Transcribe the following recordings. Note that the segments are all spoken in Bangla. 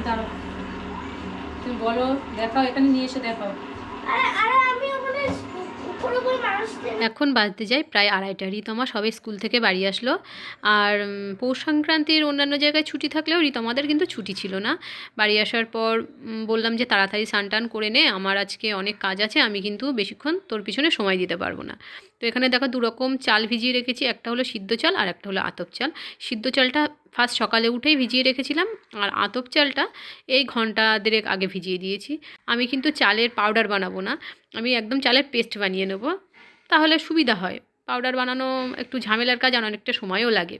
দাঁড়াও, তুমি বলো, দেখাও, এখানে নিয়ে এসে দেখাও। এখন বাজতে যায় প্রায় 2:30। রিতমা সবাই স্কুল থেকে বাড়ি আসলো। আর পৌষ সংক্রান্তির অন্যান্য জায়গায় ছুটি থাকলেও রিতমাদের কিন্তু ছুটি ছিল না। বাড়ি আসার পর বললাম যে তাড়াতাড়ি স্নান টান করে নে, আমার আজকে অনেক কাজ আছে, আমি কিন্তু বেশিক্ষণ তোর পিছনে সময় দিতে পারবো না। তো এখানে দেখো 2 রকম চাল ভিজিয়ে রেখেছি, একটা হলো সিদ্ধ চাল আর একটা হলো আতপ চাল। সিদ্ধ চালটা ফার্স্ট সকালে উঠেই ভিজিয়ে রেখেছিলাম, আর আতপ চালটা এই ঘন্টা দেড়েক আগে ভিজিয়ে দিয়েছি। আমি কিন্তু চালের পাউডার বানাবো না, আমি একদম চালের পেস্ট বানিয়ে নেব, তাহলে সুবিধা হয়। পাউডার বানানো একটু ঝামেলার কাজ আর অনেকটা সময়ও লাগে।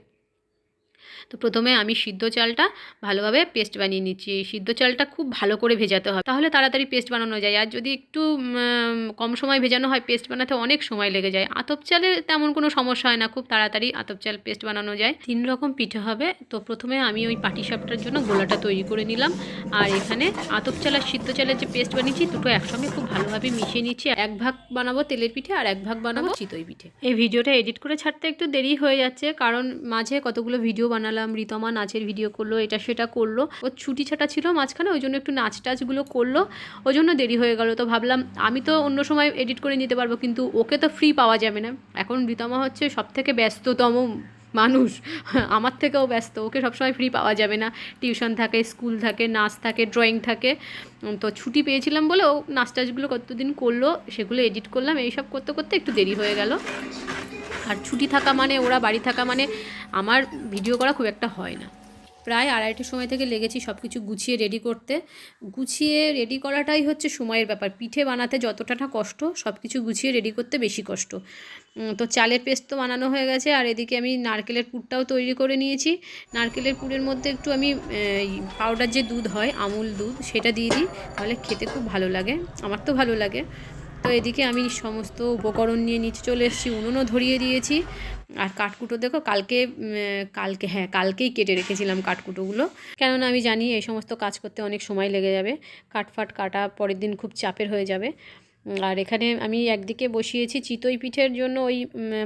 তো প্রথমে আমি সিদ্ধ চালটা ভালোভাবে পেস্ট বানিয়ে নিচ্ছি। এই সিদ্ধ চালটা খুব ভালো করে ভেজাতে হবে, তাহলে তাড়াতাড়ি পেস্ট বানানো যায়। আর যদি একটু কম সময় ভেজানো হয়, পেস্ট বানাতে অনেক সময় লেগে যায়। আতপ চালে তেমন কোনো সমস্যা হয় না, খুব তাড়াতাড়ি আতপ চাল পেস্ট বানানো যায়। 3 রকম পিঠে হবে। তো প্রথমে আমি ওই পাটিসাপটার জন্য গোলাটা তৈরি করে নিলাম। আর এখানে আতপ চাল আর সিদ্ধ চালের যে পেস্ট বানিয়েছি, দুটো একসঙ্গে খুব ভালোভাবে মিশিয়ে নিচ্ছি। 1 ভাগ বানাবো তেলের পিঠে আর 1 ভাগ বানাবো চিতই পিঠে। এই ভিডিওটা এডিট করে ছাড়তে একটু দেরি হয়ে যাচ্ছে, কারণ মাঝে কতগুলো ভিডিও বানালাম। রিতমা নাচের ভিডিও করলো, এটা সেটা করলো, ওর ছুটি ছাটা ছিল মাঝখানে, ওই জন্য একটু নাচ টাচগুলো করলো, ওই জন্য দেরি হয়ে গেল। তো ভাবলাম আমি তো অন্য সময় এডিট করে নিতে পারবো, কিন্তু ওকে তো ফ্রি পাওয়া যাবে না। এখন রিতমা হচ্ছে সবথেকে ব্যস্ততম মানুষ, আমার থেকেও ব্যস্ত, ওকে সবসময় ফ্রি পাওয়া যাবে না। টিউশন থাকে, স্কুল থাকে, নাচ থাকে, ড্রয়িং থাকে। তো ছুটি পেয়েছিলাম বলে ও নাচ টাচগুলো কতদিন করলো, সেগুলো এডিট করলাম। এইসব করতে করতে একটু দেরি হয়ে গেল। আর ছুটি থাকা মানে, ওরা বাড়ি থাকা মানে আমার ভিডিও করা খুব একটা হয় না। প্রায় 2:30টার সময় থেকে লেগেছি সব কিছু গুছিয়ে রেডি করতে। গুছিয়ে রেডি করাটাই হচ্ছে সময়ের ব্যাপার। পিঠে বানাতে যতটা না কষ্ট, সব কিছু গুছিয়ে রেডি করতে বেশি কষ্ট। তো চালের পেস্ট তো বানানো হয়ে গেছে, আর এদিকে আমি নারকেলের পুরটাও তৈরি করে নিয়েছি। নারকেলের পুরের মধ্যে একটু আমি পাউডার যে দুধ হয়, আমুল দুধ, সেটা দিয়ে দিই, তাহলে খেতে খুব ভালো লাগে, আমার তো ভালো লাগে। তো এদিকে আমি সমস্ত উপকরণ নিয়ে নিচে চলে এসেছি, উনুনও ধরিয়ে দিয়েছি। আর কাঠকুটো দেখো, কালকেই কেটে রেখেছিলাম কাঠকুটোগুলো, কেননা আমি জানি এই সমস্ত কাজ করতে অনেক সময় লেগে যাবে, কাঠফাট কাটা পরের দিন খুব চাপের হয়ে যাবে। আর এখানে আমি একদিকে বসিয়েছি চিতই পিঠের জন্য ওই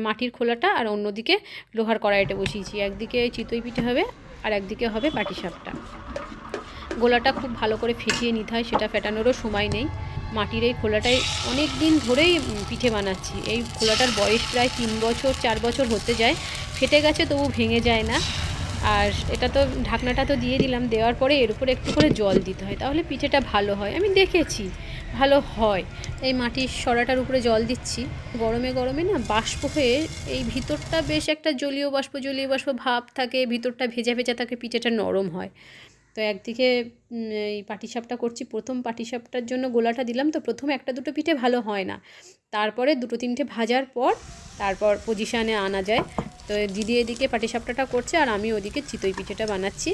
মাটির খোলাটা, আর অন্যদিকে লোহার কড়াইটা বসিয়েছি। একদিকে চিতই পিঠে হবে আর একদিকে হবে পাটিসাপটা। গোলাটা খুব ভালো করে ফেটিয়ে নিতে হয়, সেটা ফেটানোরও সময় নেই। মাটির এই খোলাটায় অনেক দিন ধরেই পিঠে বানাচ্ছি। এই খোলাটার বয়স প্রায় 3 বছর 4 বছর হতে যায়। ফেটে গেছে তবু ভেঙে যায় না। আর এটা তো ঢাকনাটা তো দিয়ে দিলাম, দেওয়ার পরে এর উপরে একটু করে জল দিতে হয়, তাহলে পিঠেটা ভালো হয়, আমি দেখেছি ভালো হয়। এই মাটির সরাটার উপরে জল দিচ্ছি, গরমে গরমে না বাষ্প হয়ে এই ভিতরটা বেশ একটা জলীয় বাষ্প ভাব থাকে, ভিতরটা ভেজা ভেজা থাকে, পিঠেটা নরম হয়। তো একদিকে এই পাটিসাপটা করছি, প্রথম পাটিসাপটার জন্য গোলাটা দিলাম। তো প্রথমে 1-2 পিঠে ভালো হয় না, তারপরে 2-3টে ভাজার পর তারপর পজিশানে আনা যায়। তো দিদি এদিকে পাটিসাপটাটা করছে আর আমি ওদিকে চিতই পিঠেটা বানাচ্ছি।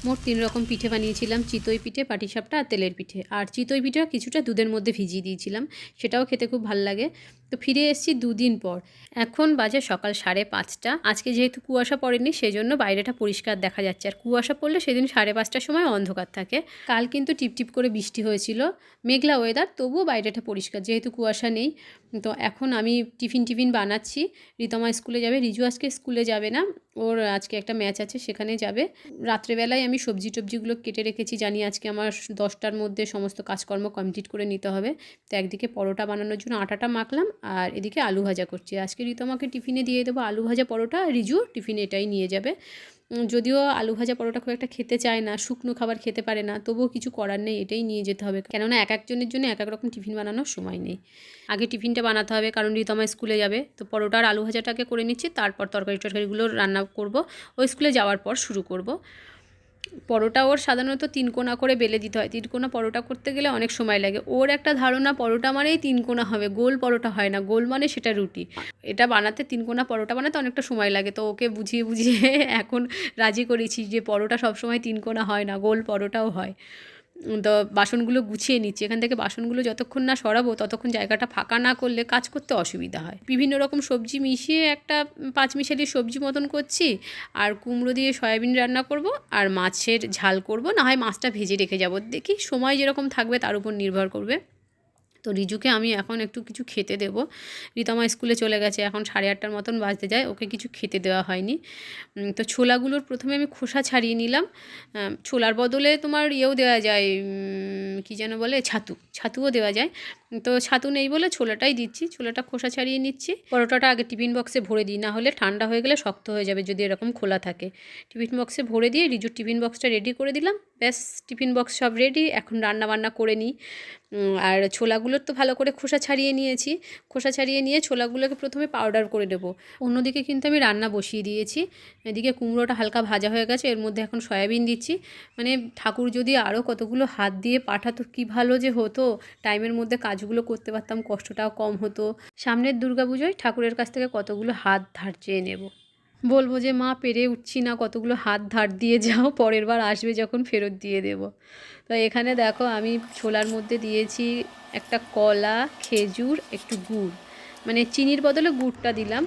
মোট 3 রকম পিঠে বানিয়েছিলাম, চিতই পিঠে, পাটিসাপটা আর তেলের পিঠে। আর চিতই পিঠেও কিছুটা দুধের মধ্যে ভিজিয়ে দিয়েছিলাম, সেটাও খেতে খুব ভালো লাগে। তো ফিরে এসেছি 2 দিন পর, এখন বাজে সকাল 5:30। আজকে যেহেতু কুয়াশা পড়েনি, সেজন্য বাইরেটা পরিষ্কার দেখা যাচ্ছে, আর কুয়াশা পড়লে সেদিন 5:30টার সময় অন্ধকার থাকে। কাল কিন্তু টিপটিপ করে বৃষ্টি হয়েছিল, মেঘলা ওয়েদার, তবুও বাইরেটা পরিষ্কার যেহেতু কুয়াশা নেই। তো এখন আমি টিফিন বানাচ্ছি। রিতমা স্কুলে যাবে, রিজু আজকে স্কুলে যাবে না, ওর আজকে একটা ম্যাচ আছে, সেখানে যাবে। রাত্রেবেলায় আমি সবজি টবজিগুলো কেটে রেখেছি, জানি আজকে আমার 10টার মধ্যে সমস্ত কাজকর্ম কমপ্লিট করে নিতে হবে। তো একদিকে পরোটা বানানোর জন্য আটাটা মাখলাম, আর এদিকে আলু ভাজা করছি। আজকে রিতমাকে টিফিনে দিয়ে দেবো আলু ভাজা পরোটা, রিজু টিফিনে এটাই নিয়ে যাবে। যদিও আলু ভাজা পরোটা খুব একটা খেতে চায় না, শুকনো খাবার খেতে পারে না, তবুও কিছু করার নেই, এটাই নিয়ে যেতে হবে, কেননা এক একজনের জন্য এক এক রকম টিফিন বানানোর সময় নেই। আগে টিফিনটা বানাতে হবে, কারণ রিতমা স্কুলে যাবে। তো পরোটা আর আলু ভাজাটাকে করে নিচ্ছি, তারপর তরকারিগুলো রান্না করব, ও স্কুলে যাওয়ার পর শুরু করব। পরোটা ওর সাধারণত 3 কোনা করে বেলে দিতে হয়। 3 কোনা পরোটা করতে গেলে অনেক সময় লাগে। ওর একটা ধারণা পরোটা মানেই 3 কোনা হবে, গোল পরোটা হয় না, গোল মানে সেটা রুটি। এটা বানাতে 3 কোনা পরোটা বানাতে অনেকটা সময় লাগে। তো ওকে বুঝিয়ে বুঝিয়ে এখন রাজি করেছি যে পরোটা সবসময় 3 কোনা হয় না, গোল পরোটাও হয়। তো বাসনগুলো গুছিয়ে নিচ্ছি, এখান থেকে বাসনগুলো যতক্ষণ না সরাবো ততক্ষণ জায়গাটা ফাঁকা না করলে কাজ করতে অসুবিধা হয়। বিভিন্ন রকম সবজি মিশিয়ে একটা 5 মিশালি সবজি মতন করছি, আর কুমড়ো দিয়ে সয়াবিন রান্না করব, আর মাছের ঝাল করব, না হয় মাছটা ভেজে রেখে যাব, দেখি সময় যেরকম থাকবে তার উপর নির্ভর করবে। তো রিজুকে আমি এখন একটু কিছু খেতে দেবো। রিতমা স্কুলে চলে গেছে, এখন 8:30 মতন বাজতে যায়, ওকে কিছু খেতে দেওয়া হয়নি। তো ছোলাগুলোর প্রথমে আমি খোসা ছাড়িয়ে নিলাম। ছোলার বদলে তোমার ইয়েও দেওয়া যায়, কী যেন বলে, ছাতুও দেওয়া যায়। তো ছাতু নেই বলে ছোলাটাই দিচ্ছি, ছোলাটা খোসা ছাড়িয়ে নিচ্ছি। পরোটাটা আগে টিফিন বক্সে ভরে দিই, না হলে ঠান্ডা হয়ে গেলে শক্ত হয়ে যাবে যদি এরকম খোলা থাকে। টিফিন বক্সে ভরে দিয়ে রিজুর টিফিন বক্সটা রেডি করে দিলাম, ব্যাস টিফিন বক্স সব রেডি। এখন রান্না বান্না করে নিই। আর ছোলাগুলোর তো ভালো করে খোসা ছাড়িয়ে নিয়েছি, খোসা ছাড়িয়ে নিয়ে ছোলাগুলোকে প্রথমে পাউডার করে দেবো। অন্যদিকে কিন্তু আমি রান্না বসিয়ে দিয়েছি। এদিকে কুমড়োটা হালকা ভাজা হয়ে গেছে, এর মধ্যে এখন সয়াবিন দিচ্ছি। মানে ঠাকুর যদি আরও কতগুলো হাত দিয়ে পাঠাতো কী ভালো যে হতো, টাইমের মধ্যে কাজগুলো করতে পারতাম, কষ্টটাও কম হতো। সামনের দুর্গাপুজোয় ঠাকুরের কাছ থেকে কতগুলো হাত ধার চেয়ে নেব, বলবো যে মা পেরে উঠছি না, কতগুলো হাত ধার দিয়ে যাও, পরের বার আসবে যখন ফেরত দিয়ে দেব। তো এখানে দেখো আমি ছোলার মধ্যে দিয়েছি একটা কলা, খেজুর, একটু গুড়, মানে চিনির বদলে গুড়টা দিলাম।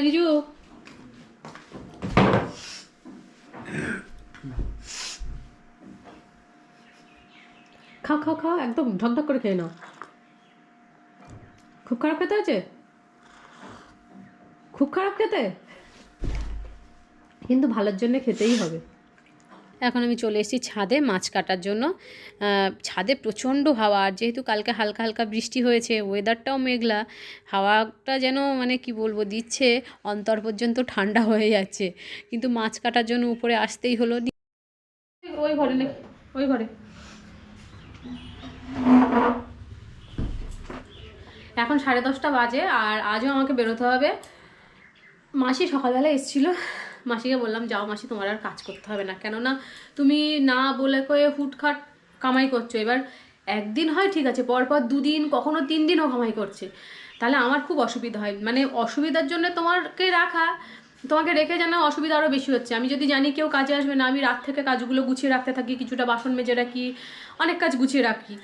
রিজু খাও খাও খাও, একদম ঢকঢক করে খেয়ে নাও। খুব খারাপ খেতে আছে, খুব খারাপ খেতে, কিন্তু ভালোর জন্য খেতেই হবে। এখন আমি চলে এসেছি ছাদে মাছ কাটার জন্য। ছাদে প্রচণ্ড হাওয়া, আর যেহেতু কালকে হালকা হালকা বৃষ্টি হয়েছে, ওয়েদারটাও মেঘলা, হাওয়াটা যেন মানে কি বলবো দিচ্ছে, অন্তর পর্যন্ত ঠান্ডা হয়ে যাচ্ছে। কিন্তু মাছ কাটার জন্য উপরে আসতেই হলো। ওই ঘরে নে, ওই ঘরে। এখন 10:30 বাজে, আর আজও আমাকে বেরোতে হবে। মাসি সকালবেলা এসেছিলো, মাসিকে বললাম যাও মাসি, তোমার আর কাজ করতে হবে না, কেননা তুমি না বলে কয়ে হুটখাট কামাই করছো। এবার একদিন হয় ঠিক আছে, পরপর 2 দিন, কখনো 3 দিনও কামাই করছে, তাহলে আমার খুব অসুবিধা হয়। মানে অসুবিধার জন্য তোমাকে রাখা, তোমাকে রেখে যেন অসুবিধা আরও বেশি হচ্ছে। আমি যদি জানি কেউ কাজে আসবে না, আমি রাত থেকে কাজগুলো গুছিয়ে রাখতে থাকি, কিছুটা বাসন মেজে রাখি, অনেক কাজ গুছিয়ে রাখি।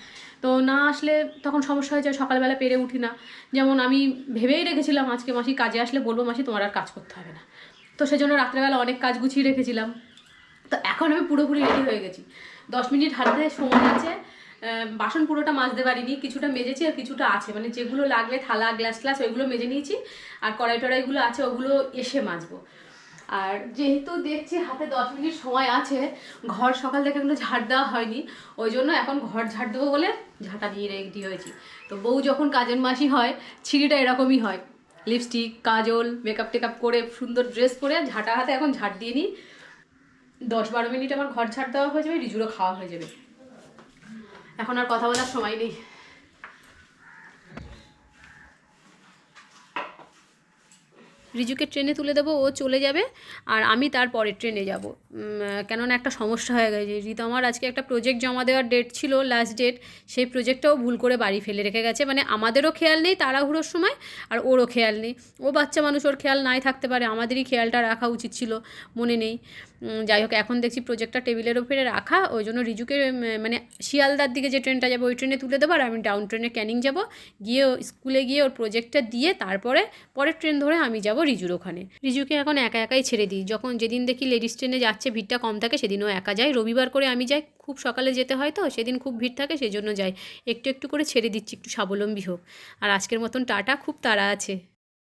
তো না আসলে তখন সমস্যা হয়ে যায়, সকালবেলা পেরে উঠি না। যেমন আমি ভেবেই রেখেছিলাম আজকে মাসি কাজে আসলে বলবো মাসি তোমার আর কাজ করতে হবে না, তো সেজন্য রাত্রেবেলা অনেক কাজ গুছিয়ে রেখেছিলাম। তো এখন আমি পুরোপুরি রেডি হয়ে গেছি, 10 মিনিট হাতে সময় আছে। বাসন পুরোটা মাজতে পারিনি, কিছুটা মেজেছি আর কিছুটা আছে, মানে যেগুলো লাগবে থালা গ্লাস গ্লাস ওইগুলো মেজে নিয়েছি, আর কড়াই টড়াইগুলো আছে ওগুলো এসে মাজবো। আর যেহেতু দেখছি হাতে 10 মিনিট সময় আছে, ঘর সকাল থেকে এগুলো ঝাড় দেওয়া হয়নি, ওই জন্য এখন ঘর ঝাড় দেবো বলে ঝাঁটা নিয়ে রেডি হয়েছি। তো বউ যখন কাজের মাসি হয়, ছিঁড়িটা এরকমই হয়, লিপস্টিক, কাজল, মেকআপ টেকআপ করে সুন্দর ড্রেস পরে ঝাঁটা হাতে এখন ঝাড় দিয়ে নিই। 10-12 মিনিট আমার ঘর ঝাড় দেওয়া হয়ে যাবে, রিজুরও খাওয়া হয়ে যাবে। এখন আর কথা বলার সময় নেই। রিজুকে ট্রেনে তুলে দেবো, ও চলে যাবে, আর আমি তারপরে ট্রেনে যাব। কেননা একটা সমস্যা হয়ে গেছে, আমার আজকে একটা প্রজেক্ট জমা দেওয়ার ডেট ছিল, লাস্ট ডেট, সেই প্রজেক্টটাও ভুল করে বাড়ি ফেলে রেখে গেছে। মানে আমাদেরও খেয়াল নেই তাড়াহুড়োর সময়, আর ওরও খেয়াল নেই। ও বাচ্চা মানুষ, ওর খেয়াল নাই থাকতে পারে, আমাদেরই খেয়ালটা রাখা উচিত ছিল, মনে নেই। যাই হোক, এখন দেখছি প্রজেক্টটা টেবিলের ওপরে রাখা, ওই জন্য রিজুকে মানে শিয়ালদার দিকে যে ট্রেনটা যাবে ওই ট্রেনে তুলে দেবো, আর আমি ডাউন ট্রেনে ক্যানিং যাব, গিয়ে স্কুলে গিয়ে ওর প্রজেক্টটা দিয়ে তারপরে পরের ট্রেন ধরে আমি যাব রিজুর ওখানে। রিজুকে এখন একা একাই ছেড়ে দিই, যেদিন দেখি লেডিস ট্রেনে যাচ্ছে ভিড়টা কম থাকে সেদিনও একা যাই, রবিবার করে আমি যাই, খুব সকালে যেতে হয় তো সেদিন খুব ভিড় থাকে, সেই জন্য যাই। একটু একটু করে ছেড়ে দিচ্ছি, একটু স্বাবলম্বী হোক। আর আজকের মতন টাটা, খুব তাড়া আছে।